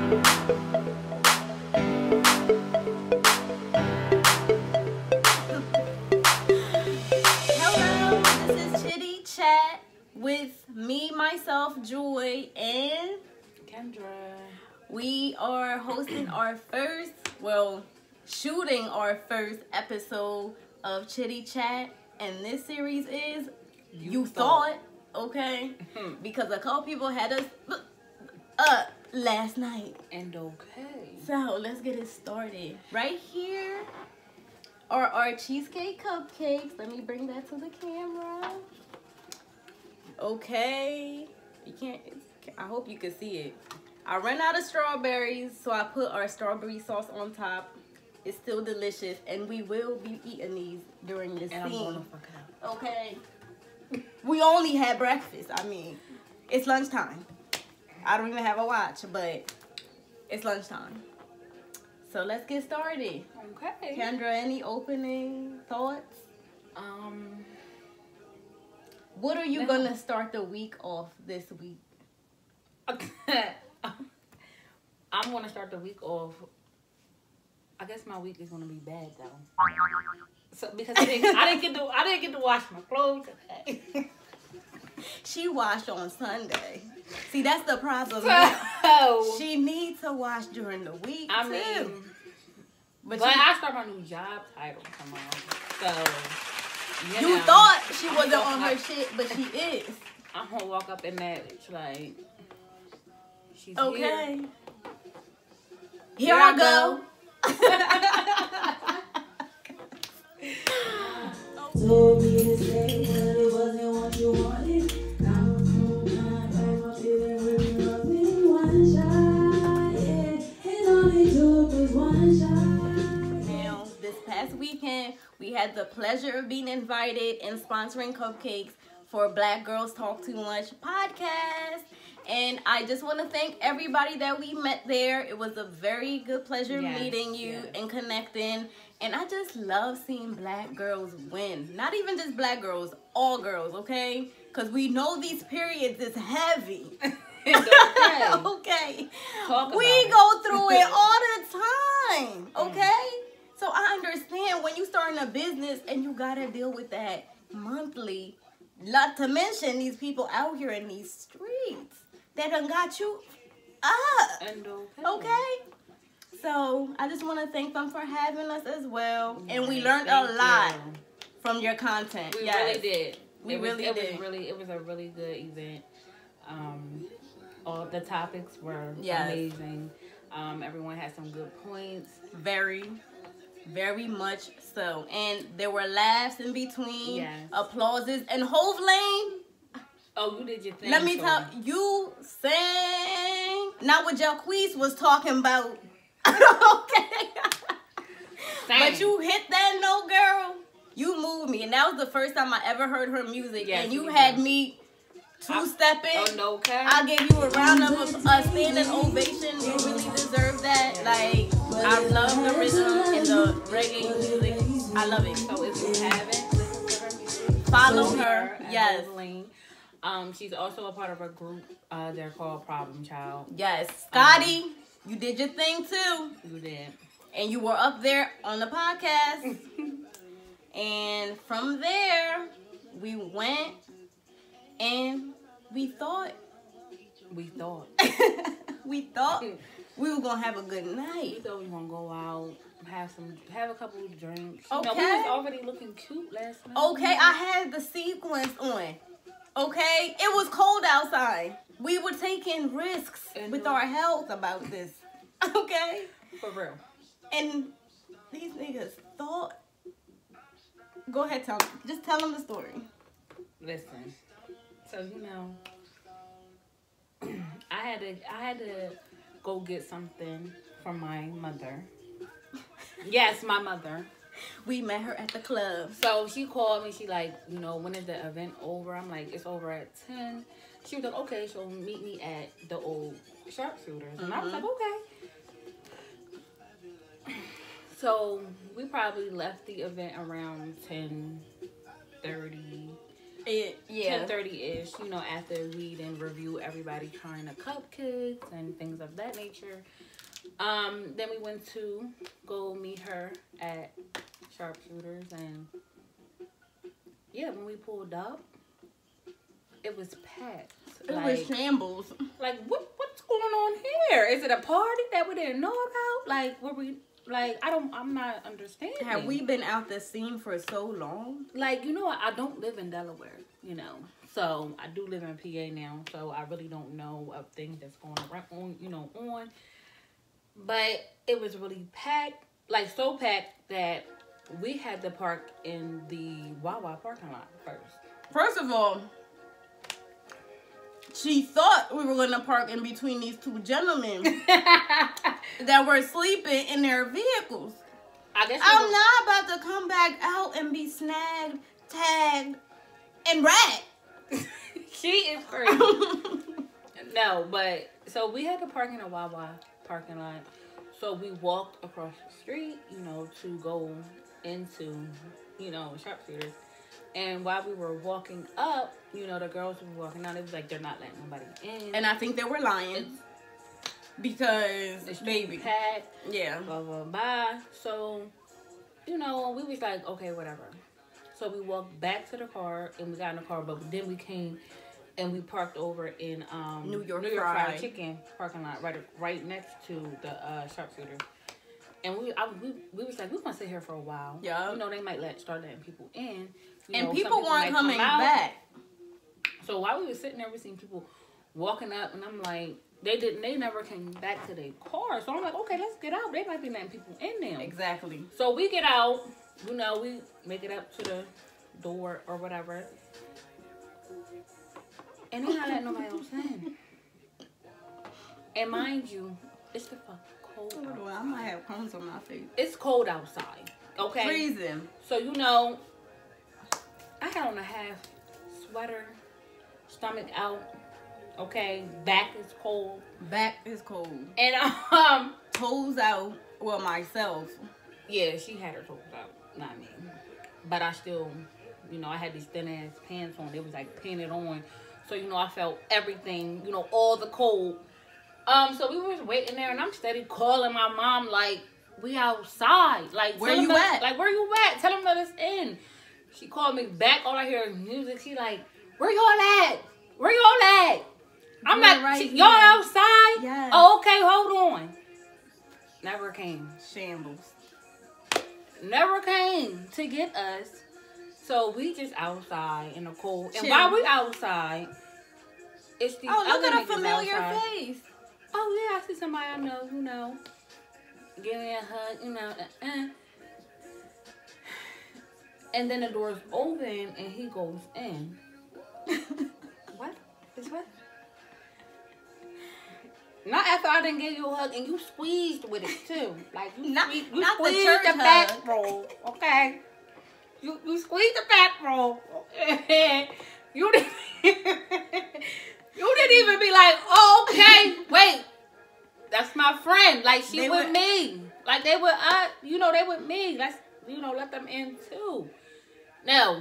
Hello, this is Chitty Chat with me, myself, Joy, and Kendra. we are hosting shooting our first episode of Chitty Chat, and this series is You Thought, okay? Because a couple people had us last night. And okay. So let's get it started. Right here are our cheesecake cupcakes. Let me bring that to the camera. Okay. I hope you can see it. I ran out of strawberries, so I put our strawberry sauce on top. It's still delicious, and we will be eating these during this scene. I'm gonna fuck it up. Okay. We only had breakfast. I mean, it's lunchtime. I don't even have a watch, but it's lunchtime. So let's get started. Okay. Kendra, any opening thoughts? What are you gonna start the week off this week? I'm gonna start the week off. I guess my week is gonna be bad though. So because I didn't get to wash my clothes today. She washed on Sunday. See, that's the problem. So, She needs to wash during the week too. But I start my new job title tomorrow. So you thought she wasn't on her shit, but she is. I'm gonna walk up in that bitch like she's okay. Here I go. Told me to stay, but it wasn't what you wanted. Now I'm feeling really loving one shot. Yeah, it only took us one shot. Now, this past weekend, we had the pleasure of being invited and sponsoring cupcakes for Black Girls Talk Too Much podcast. And I just want to thank everybody that we met there. It was a very good pleasure meeting you and connecting. And I just love seeing Black girls win. Not even just Black girls, all girls, okay? Because we know these periods is heavy. Okay. We go through it all the time, okay? So I understand when you starting a business and you got to deal with that monthly. Not to mention these people out here in these streets that done got you up. And okay? So I just want to thank them for having us as well. And we learned a lot from your content. We really did. It was a really good event. All the topics were amazing. Everyone had some good points. Very, very much so. And there were laughs in between, applauses, and Hove Lane. Oh, you did your thing. Let me tell you, sang. Not what Jacquees was talking about. Okay. But you hit that note, girl. You moved me. And that was the first time I ever heard her music. And you had me two-stepping. Oh, no, okay. I gave you a round of a standing ovation. You really deserve that. Like, I love the rhythm and the reggae music. I love it. So if you haven't listened to her music, follow her. Yes. She's also a part of a group. They're called Problem Child. Yes. Scotty, you did your thing too. You did. And you were up there on the podcast. And from there, we went and we thought we were going to have a good night. We thought we were going to go out, have a couple of drinks. Okay. We was already looking cute last night. Okay, I had the sequins on. Okay, it was cold outside. We were taking risks with our health about this. Okay? For real. And these niggas thought. Go ahead, just tell them the story. Listen. So, you know, I had to go get something from my mother. Yes, my mother. We met her at the club. So she called me. She like, you know, when is the event over? I'm like, it's over at 10. She was like, okay, so meet me at the old sharpshooters. And I was like, okay. So we probably left the event around 10:30. Yeah. 10:30-ish, you know, after we then review everybody trying the cupcakes and things of that nature. Then we went to go meet her at Sharpshooters, and yeah, when we pulled up, it was packed. It was shambles. Like, what's going on here? Is it a party that we didn't know about? Like, were we, like, I'm not understanding. Have we been out the scene for so long? Like, you know, I don't live in Delaware, you know. So, I do live in PA now, so I really don't know of things that's going around, you know, on. But it was really packed, like, so packed that we had to park in the Wawa parking lot first. First of all, she thought we were going to park in between these two gentlemen that were sleeping in their vehicles. I guess I'm not about to come back out and be snagged, tagged, and ragged. She is crazy. No, but so we had to park in a Wawa parking lot. So we walked across the street, you know, to go into, you know, Sharpshooters. And while we were walking up, you know, the girls were walking out. It was like, they're not letting nobody in. And I think they were lying. Because, the street baby. packed. Yeah. Blah, blah, blah. So, you know, we was like, okay, whatever. So we walked back to the car, and we got in the car. But then we came, and we parked over in New York Fried Chicken parking lot, right next to the Sharpshooter. And we was like, we're going to sit here for a while. Yeah. You know, they might start letting people in. And people weren't coming back. So while we were sitting there, we seen people walking up, and I'm like, they never came back to their car. So I'm like, okay, let's get out. They might be letting people in there. Exactly. So we get out, you know, we make it up to the door or whatever. And they're not letting nobody else in. And mind you, it's the fucking cold. I might have crumbs on my face. It's cold outside. Okay? Freezing. So, you know, I had on a half sweater, stomach out, okay, back is cold. Back is cold. And, toes out, well, myself. Yeah, she had her toes out, not me. But I still, you know, I had these thin-ass pants on. They was, like, painted on. So, you know, I felt everything, you know, all the cold. So we was waiting there, and I'm steady calling my mom, like, we outside. Like, where you at? Like, where you at? Tell them let us in. She called me back. All I hear is music. She like, where y'all at? Where y'all at? I'm like, right y'all outside? Yes. Oh, okay, hold on. Never came. Shambles. Never came to get us. So we just outside in the cold. And while we outside, it's these look other at a niggas familiar outside. face. Oh, yeah, I see somebody I know, you know. Give me a hug, you know. And then the door's open, and he goes in. What? It's what? Not after I didn't give you a hug, and you squeezed with it, too. Like, you not squeezed the church the hug. back roll, okay? You squeezed the back roll. You didn't... You didn't even be like, oh, okay, wait. That's my friend. Like, she with me. Like, they with us. You know, they with me. Let's, you know, let them in, too. No.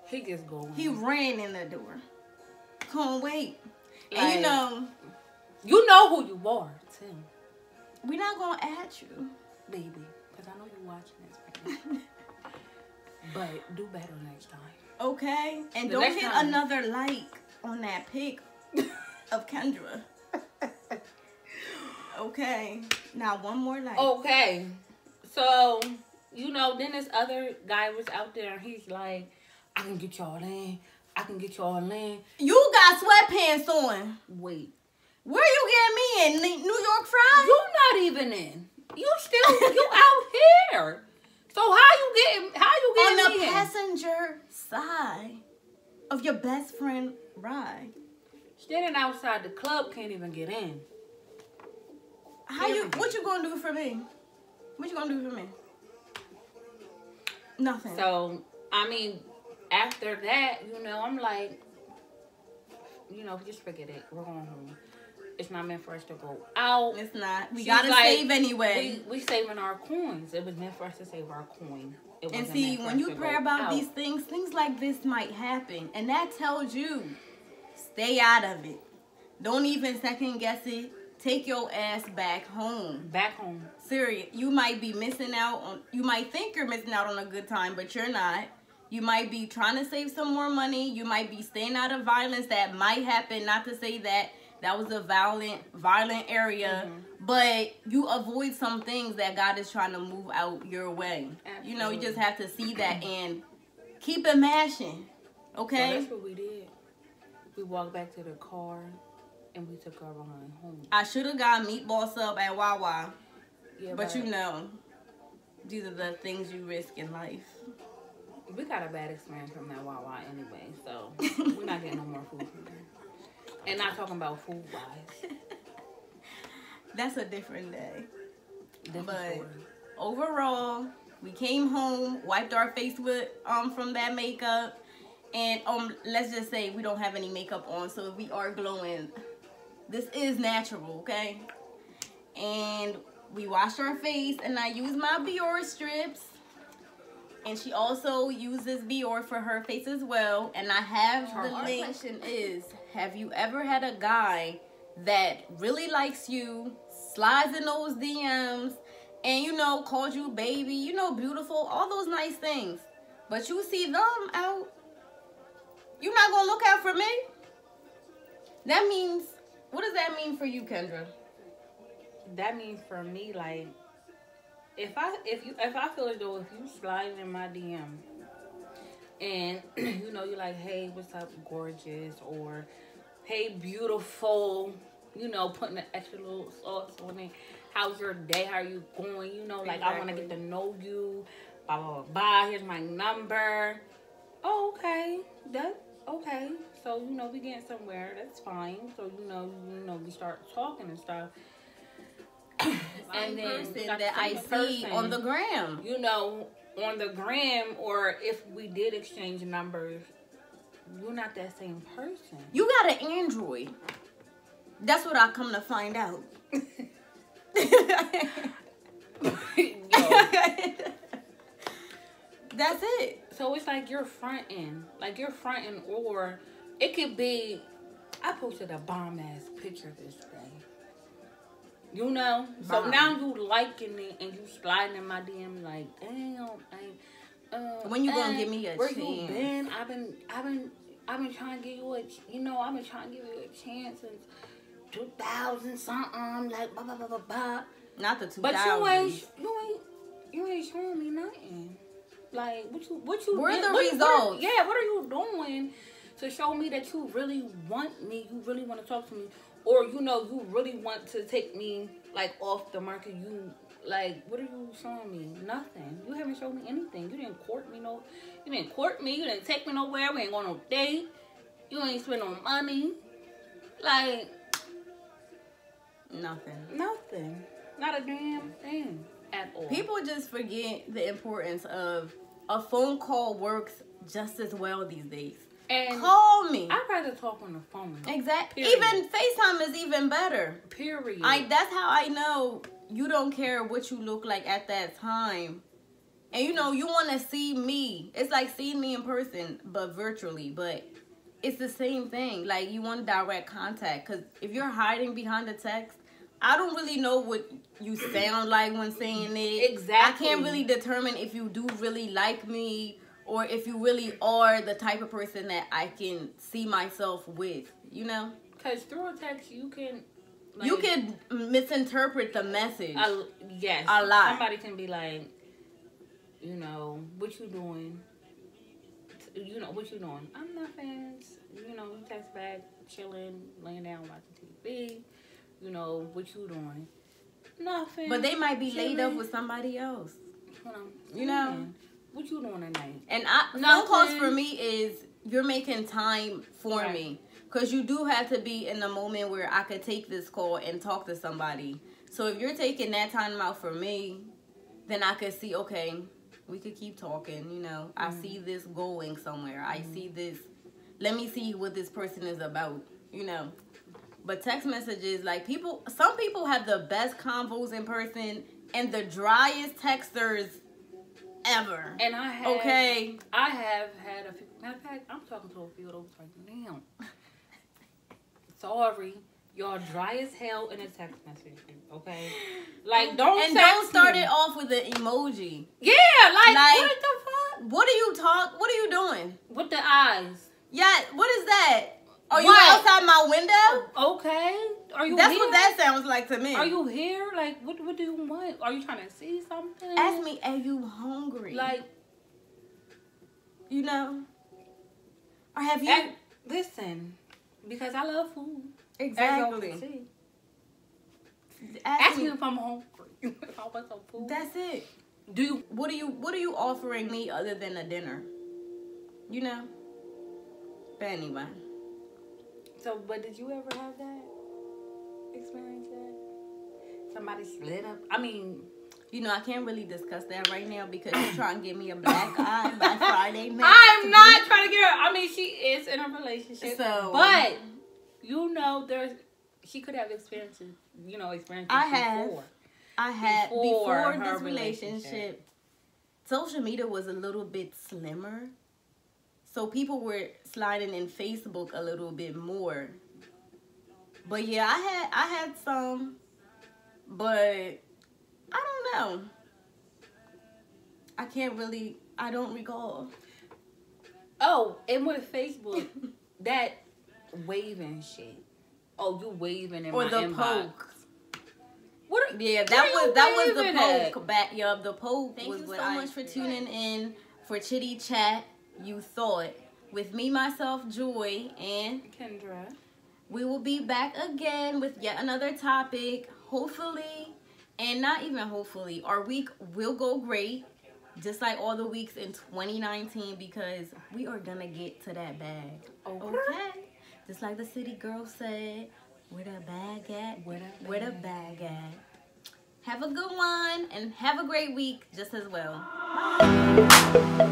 He just go. He ran in the door. Can't wait. Like, and you know who you are, too. We're not going to add you. Baby. Because I know you're watching this right now. But do better next time. Okay? And don't hit another like on that pic of Kendra. Okay. Now one more like. Okay. So, you know, then this other guy was out there, and he's like, I can get y'all in. I can get y'all in. You got sweatpants on. Wait. Where you getting me in? New York Fried? You not even in. You out here. So how you getting on the me in? passenger side of your best friend ride. Standing outside the club can't even get in. What you gonna do for me? What you gonna do for me? Nothing. So, I mean, after that, you know, I'm like, you know, just forget it. We're going home. It's not meant for us to go out. It's not. We She's gotta like, save anyway. We saving our coins. It was meant for us to save our coin. it And wasn't see, meant for when us you to pray go about out. these things like this might happen. And that tells you, stay out of it. Don't even second guess it. Take your ass back home. Back home. Serious. You might be missing out on, you might think you're missing out on a good time, but you're not. You might be trying to save some more money. You might be staying out of violence that might happen. Not to say that was a violent area, but you avoid some things that God is trying to move out your way. Absolutely. You know, you just have to see that and keep it mashing. Okay? So that's what we did. We walked back to the car and we took our behind home. I should have got meatball sub at Wawa, Yeah, but you know, these are the things you risk in life. we got a bad experience from that Wawa anyway, so we're not getting no more food from there. And not talking about food wise. That's a different day. Different But story. overall, we came home, wiped our face with from that makeup, and let's just say we don't have any makeup on, so if we are glowing, this is natural, okay? And we washed our face, and I used my Biore strips, and she also uses Biore for her face as well. And I have the Our link. Question is, have you ever had a guy that really likes you, slides in those DMs, and, you know, calls you baby, you know, beautiful, all those nice things, but you see them out, you're not going to look out for me? That means, what does that mean for you, Kendra? That means for me, like, if I feel as though if you sliding in my DM and you know you're like, hey, what's up, gorgeous, or hey, beautiful, you know, putting an extra little sauce on it. How's your day? How are you going? You know, like, I want to get to know you. Blah, blah, blah, blah. Here's my number. Oh, okay. Okay. So, you know, we getting somewhere. That's fine. So, you know, we start talking and stuff. And then person that I see on the gram. You know, on the gram, or if we did exchange numbers, you're not that same person. You got an Android. That's what I come to find out. That's it. So it's like you're fronting. Or it could be, I posted a bomb ass picture this day. You know? So Bomb. now you liking it and you sliding in my DM like, damn, When you gonna give me a where chance? you been? I've been trying to give you I've been trying to give you a chance since 2000 something, like blah blah blah blah blah. Not the 2000s. But you ain't showing me nothing. Like what you Where did- the what results? are you doing to show me that you really want me? You really want to talk to me, or you know you really want to take me like off the market? You like what are you showing me? Nothing. You haven't shown me anything. You didn't court me. You didn't court me. You didn't take me nowhere. We ain't going on no date. You ain't spend no money. Like Nothing. Not a damn thing at all. People just forget the importance of a phone call works just as well these days. And Call me. I'd rather talk on the phone. Exactly. Period. Even FaceTime is even better. Period. That's how I know you don't care what you look like at that time. And you know, you want to see me. It's like seeing me in person, but virtually. But it's the same thing. Like, you want direct contact. Because if you're hiding behind the text, I don't really know what you sound like when saying it. Exactly. I can't really determine if you do really like me or if you really are the type of person that I can see myself with, you know? Because through a text, you can... like, You can misinterpret the message. Yes. A lot. Somebody can be like, you know, what you doing? You know, what you doing? I'm nothing. You know, you text back, chilling, laying down, watching TV. You know, what you doing? Nothing. But they might be laid up Chilling. with somebody else. You know, what you doing tonight? And phone calls for me is you're making time for Right. me. Because you do have to be in the moment where I could take this call and talk to somebody. So if you're taking that time out for me, then I could see, okay, we could keep talking, you know. I see this going somewhere. I see this. Let me see what this person is about, you know. But text messages, like some people have the best convos in person and the driest texters ever. And I have had a few. Matter of fact, I'm talking to a few of those right now. Sorry, y'all dry as hell in a text message. Okay, like don't start it off with an emoji. Yeah, like what the fuck? What are you doing with the eyes? Yeah, what is that? Are you outside my window? Okay. Are you? That's here? what that sounds like to me. Are you here? Like, what do you want? Are you trying to see something? Ask me, are you hungry? Like, you know, or have you? Listen, because I love food. Exactly. Ask me if I'm hungry. If I want some food. That's it. What are you offering me other than a dinner? You know. But anyway. So, but did you ever have that experience that somebody slid up? I mean, you know, I can't really discuss that right now because you're trying to give me a black eye by Friday next I'm not week. trying to get her. I mean, she is in a relationship, but you know, she could have experiences. You know, before. I had before this relationship. Social media was a little bit slimmer. So people were sliding in Facebook a little bit more. But yeah, I had some, but I don't know. I don't recall. Oh, and with Facebook, that waving shit. Oh, you waving in or my the inbox. poke. That was the poke back. Yeah, the poke. Thank you so much for tuning in for Chitty Chat. You thought with me, myself, Joy, and Kendra. We will be back again with yet another topic. Hopefully, and not even hopefully, our week will go great, just like all the weeks in 2019, because we are gonna get to that bag. Okay. Just like the city girl said, where the bag at? Where the bag at? Have a good one and have a great week just as well. Bye.